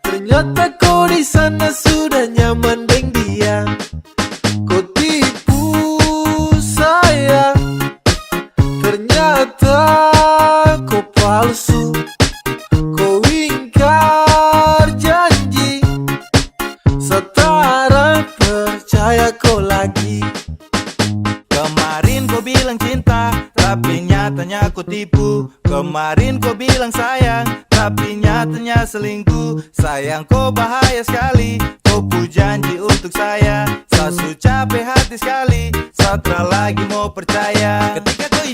ternyata kau di sana sudah nyaman dengan dia. Kau tipu saya, ternyata kau palsu. Kau ingkar janji, setara percaya kau lagi. Kemarin kau bilang cinta, tapi nyatanya kau tipu. Kemarin kau bilang sayang, tapi nyatanya selingkuh. Sayang kau bahaya sekali, kau pu janji untuk saya. Sasu capek hati sekali, satra lagi mau percaya. Ketika kau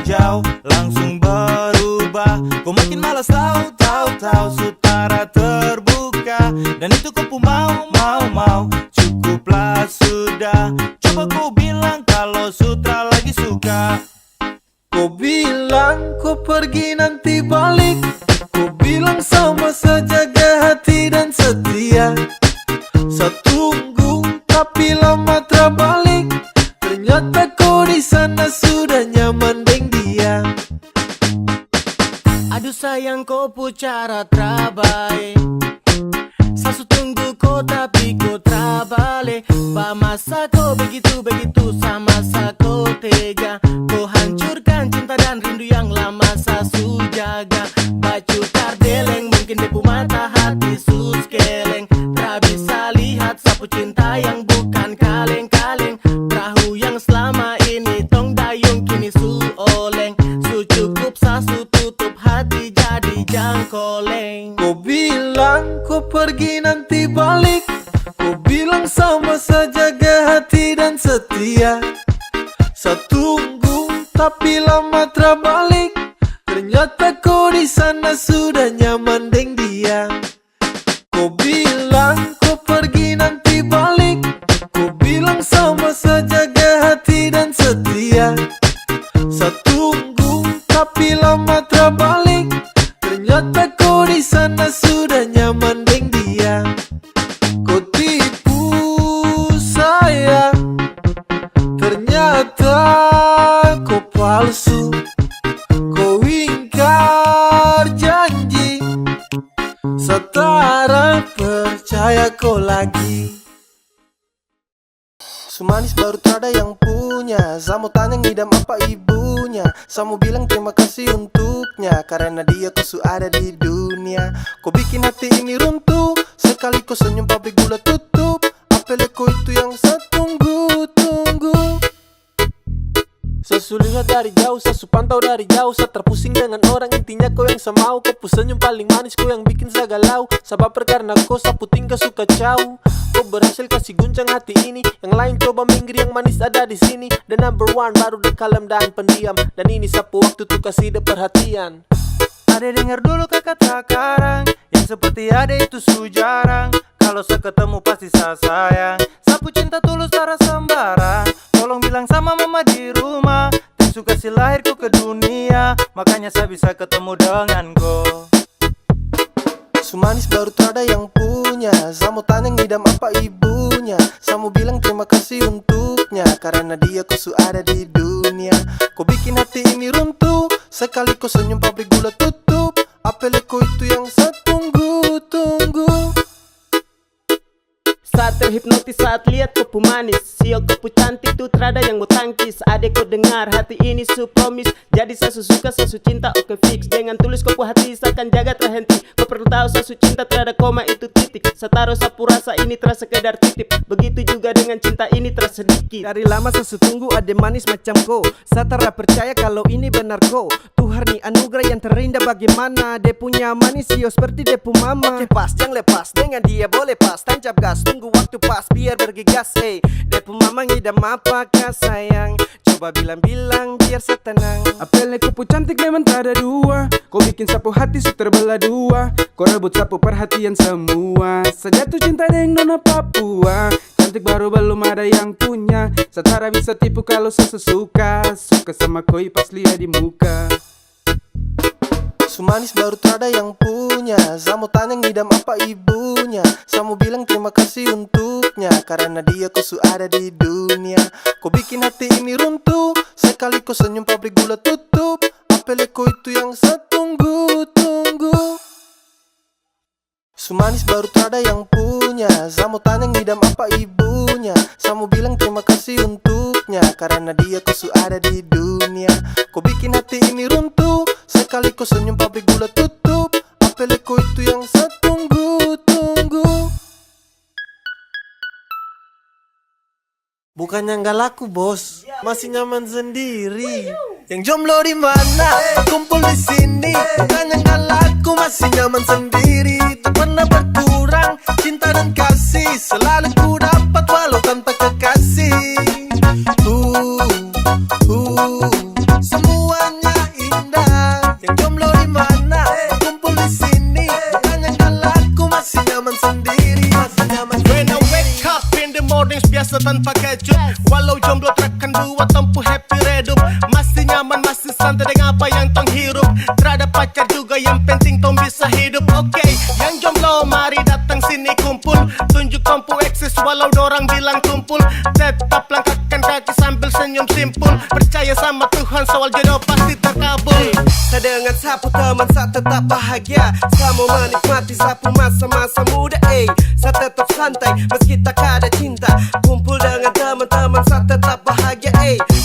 jauh, langsung berubah. Kau makin malas tahu, sutara terbuka. Kau bilang kau pergi nanti balik, kau bilang sama saja jaga hati dan setia. Saya tunggu tapi lama terbalik, ternyata kau di sana sudah nyaman deng dia. Aduh sayang kau pucara trabae, sasu tunggu kau tapi kau trabale. Ba masa kau begitu sama sa kau tega, kau hancurkan cinta dan rindu yang lama sasu jaga. Baju tardeleng mungkin depu mata hati sus keleng, tak bisa lihat sapu cinta yang bukan kaleng-kaleng. Perahu yang selama ini tong dayung kini su oleng, su cukup sasu tutup hati jadi jangkoleng. Kau bilang kau pergi nanti balik, kau bilang sama saja jaga hati dan setia. Saya tunggu tapi lama terbalik, ternyata kau di sana sudah nyaman deng dia. Kau bilang kau pergi nanti balik, kau bilang sama saja jaga hati dan setia. Saya tunggu tapi lama terbalik, ternyata kau di sana sudah nyaman deng dia. Kau tipu saya, ternyata kau palsu. Kau ingkar janji, setara percaya kau lagi. Sumanis baru tak ada yang punya, Samu tanya ngidam apa ibunya, Samu bilang terima kasih untuknya, karena dia ku ada di dunia. Kau bikin hati ini runtuh, sekali kau senyum pabrik gula tutup. Apel kau itu yang saya tunggu-tunggu. Sesu lihat dari jauh, sesu pantau dari jauh, saya terpusing dengan orang, intinya kau yang saya mau. Kau senyum paling manis, kau yang bikin saya galau. Sebab karena kau sapu tinggal suka caw. Kau berhasil kasih guncang hati ini, yang lain coba minggir, yang manis ada di sini. The number one baru the kalem dan pendiam, dan ini sapu waktu tuh kasih the perhatian. Ade dengar dulu kakak sekarang, yang seperti ade itu su jarang. Kalau saya ketemu pasti saya sayang, sapu cinta tulus cara sembarang. Tolong bilang sama mama di rumah, Tuhan kasih lahirku ke dunia, makanya saya bisa ketemu dengan kau. Sumanis baru tak ada yang punya, Samu tanya ngidam apa ibunya, Samu bilang terima kasih untuknya, karena dia ku ada di dunia. Kau bikin hati ini runtuh, sekali kau senyum pabrik gula tutup. Apel kau itu yang saya tunggu-tunggu. Saat terhipnotis, saat lihat kopu manis, sio kopu cantik tuh terada yang mau tangkis. Adek kau dengar hati ini su promise, jadi saya suka, saya cinta oke fix. Dengan tulus kopu hati saya akan jaga terhenti. Kau perlu tahu saya cinta terada koma itu titik. Saya taruh sapu rasa ini terasa sekedar titip, begitu juga dengan cinta ini terasa sedikit. Dari lama saya tunggu ade manis macam kau, saya tak percaya kalau ini benar kau. Tuhan nih anugerah yang terindah, bagaimana dia punya manis sio seperti dia pu mama. Oke pas, jangan lepas, dengan dia boleh pas, tancap gas, tunggu waktu pas biar bergegas. Hey, depu mama ngidam apakah sayang, coba bilang-bilang biar saya tenang. Apelnya kupu cantik memang tak ada dua, kau bikin sapu hati su terbelah dua. Kau rebut sapu perhatian semua, sejatuh cinta deng nona Papua. Cantik baru belum ada yang punya, setara bisa tipu kalau saya suka sama koi pas lihat di muka. Sumanis baru tak ada yang punya, Samu tanya ngidam apa ibunya, Samu bilang terima kasih untuknya, karena dia ku ada di dunia. Kau bikin hati ini runtuh, sekali kau senyum pabrik gula tutup. Apel kau itu yang saya tunggu-tunggu. Sumanis baru tak ada yang punya, Samu tanya ngidam apa ibunya, Samu bilang terima kasih untuknya, karena dia ku ada di dunia. Kau bikin hati ini runtuh, sekali kau senyum pabrik gula tutup. Apel kau itu yang saya tunggu-tunggu. Bukannya nggak laku bos, masih nyaman sendiri. Yang jomblo di mana? Kumpul di sini. Bukannya nggak laku, masih nyaman sendiri. Tak pernah berkurang cinta dan kasih, selalu ku dapat walau tanpa kekasih. Semuanya indah. Yang jomblo di mana? Kumpul di sini. Bukannya nggak laku, masih nyaman sendiri. Masih nyaman sendiri. When I wake up in the mornings biasa tanpa gadget, walau jomblo takkan buat tempuh happy redup. santai dengan apa yang tong hirup. Terada pacar juga yang penting tong bisa hidup. Oke, yang jomblo mari datang sini kumpul. Tunjuk kompu eksis walau dorang bilang tumpul. Tetap langkahkan kaki sambil senyum simpul. Percaya sama Tuhan soal jodoh pasti terkabul. Saya dengan sapu teman saya tetap bahagia. Saya mau menikmati sapu masa-masa muda. Saya tetap santai meski tak ada cinta. Kumpul dengan teman-teman saya tetap bahagia.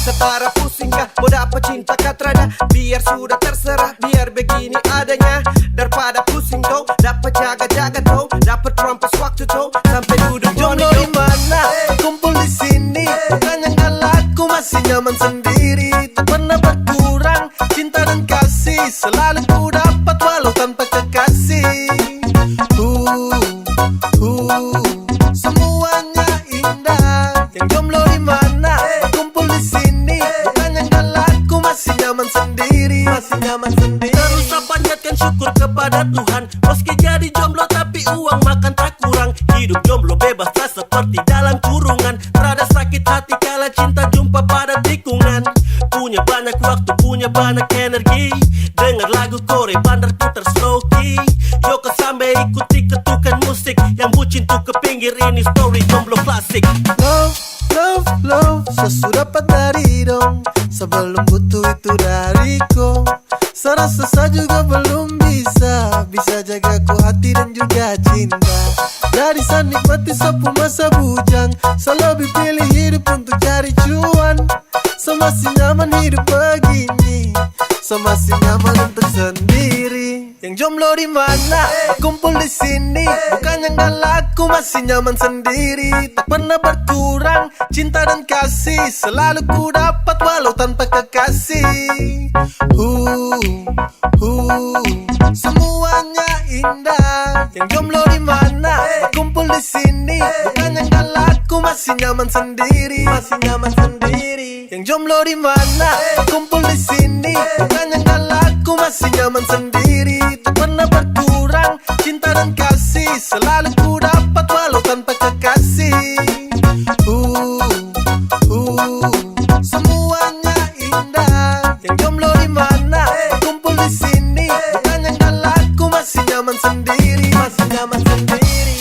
Setara pusing kah mau dapat cinta katrada. Biar sudah terserah, biar begini adanya. Daripada pusing tau, dapat jaga-jaga tau, dapat terampus waktu tau, sampai duduk jomblo di mana? Kumpul di sini, bukan yang galakku masih nyaman sendiri. Tak pernah berkurang cinta dan kasih, selalu ku dapat walau tanpa kekasih. Semuanya indah. Yang jomblo di mana? Kumpul di sini, bukan yang galakku masih nyaman sendiri. Masih nyaman sendiri. Terus saya panjatkan syukur kepada Tuhan. Meski jadi jomblo tapi uang makan tak kurang. Hidup jomblo bebas tak seperti dalam kurungan. Terada sakit hati kala cinta jumpa pada tikungan. Punya banyak waktu, punya banyak energi. Dengar lagu Korea bandar putar slow key. Yoko sampai ikuti ketukan musik. Yang bucin tuh ke pinggir ini story jomblo klasik. Love, love, love, sesudah dari dong. Sebelum butuh itu dariku. Serasa saya juga belum bisa jaga ku hati dan juga cinta. Jadi saya nikmati sapu masa bujang. Saya lebih pilih hidup untuk cari cuan. Saya masih nyaman hidup begini. Saya masih nyaman untuk sendiri. Yang jomblo di mana? Kumpul di sini, bukan yang galakku masih nyaman sendiri. Tak pernah berkurang cinta dan kasih, selalu ku dapat walau tanpa kekasih. Semuanya indah. Yang jomblo di mana? Kumpul di sini, bukan yang galakku masih nyaman sendiri. Masih nyaman sendiri. Yang jomblo di mana? Kumpul di sini, bukan yang galakku masih nyaman sendiri. Tak pernah berkurang cinta dan kasih, selalu ku dapat walau tanpa kekasih. Semuanya indah. Yang jomblo di mana? Kumpul di sini, bukan yang galakku masih nyaman sendiri. Masih nyaman sendiri.